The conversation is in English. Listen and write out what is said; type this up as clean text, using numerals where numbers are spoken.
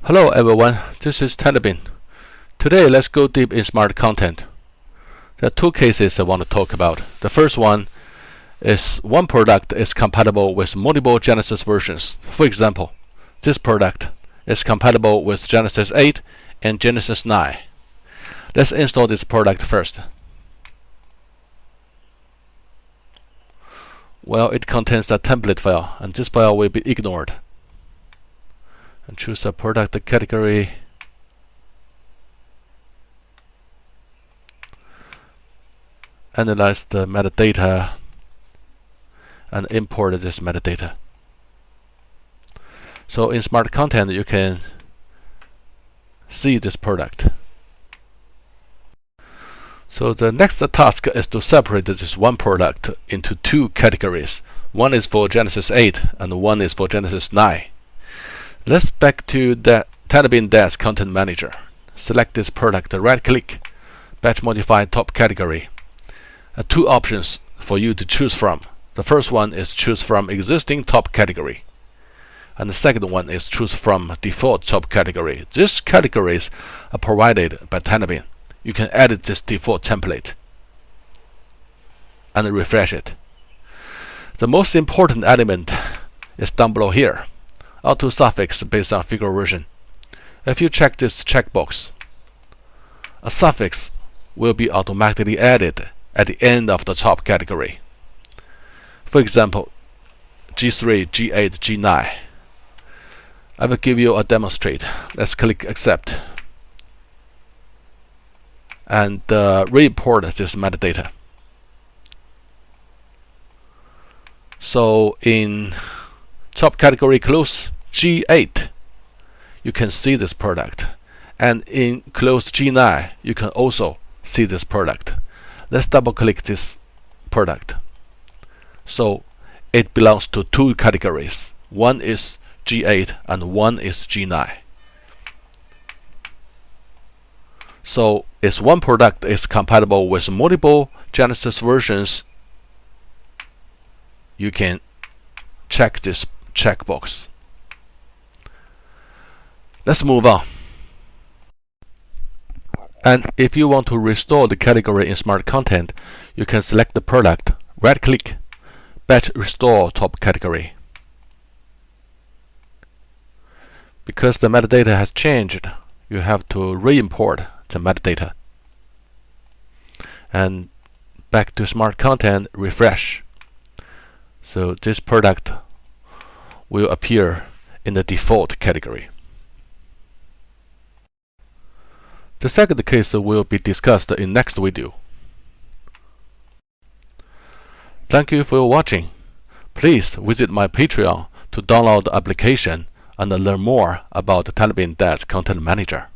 Hello everyone, this is TinyBin. Today let's go deep in smart content. There are two cases I want to talk about. The first one is one product is compatible with multiple Genesis versions. For example, this product is compatible with Genesis 8 and Genesis 9. Let's install this product first. Well, it contains a template file, and this file will be ignored. And choose a product category. Analyze the metadata and import this metadata. So in smart content you can see this product. So the next task is to separate this one product into two categories. One is for Genesis 8 and one is for Genesis 9. Let's back to the TinyBin Daz Content Manager. Select this product, right-click, batch modify top category. Two options for you to choose from. The first one is choose from existing top category, and the second one is choose from default top category. These categories are provided by TinyBin. You can edit this default template and refresh it. The most important element is down below here. Auto suffix based on figure version. If you check this checkbox, a suffix will be automatically added at the end of the top category. For example, G3, G8, G9. I will give you a demonstrate. Let's click accept and re-import this metadata. So in top category close G8, you can see this product, and in close G9 you can also see this product. Let's double click this product. So it belongs to two categories. One is G8 and one is G9. So if one product is compatible with multiple Genesis versions, you can check this checkbox. Let's move on. And if you want to restore the category in smart content, you can select the product, right-click, batch restore top category. Because the metadata has changed, you have to re-import the metadata. And back to smart content, refresh. So this product will appear in the default category. The second case will be discussed in next video. Thank you for watching. Please visit my Patreon to download the application and learn more about TinyBin Daz Content Manager.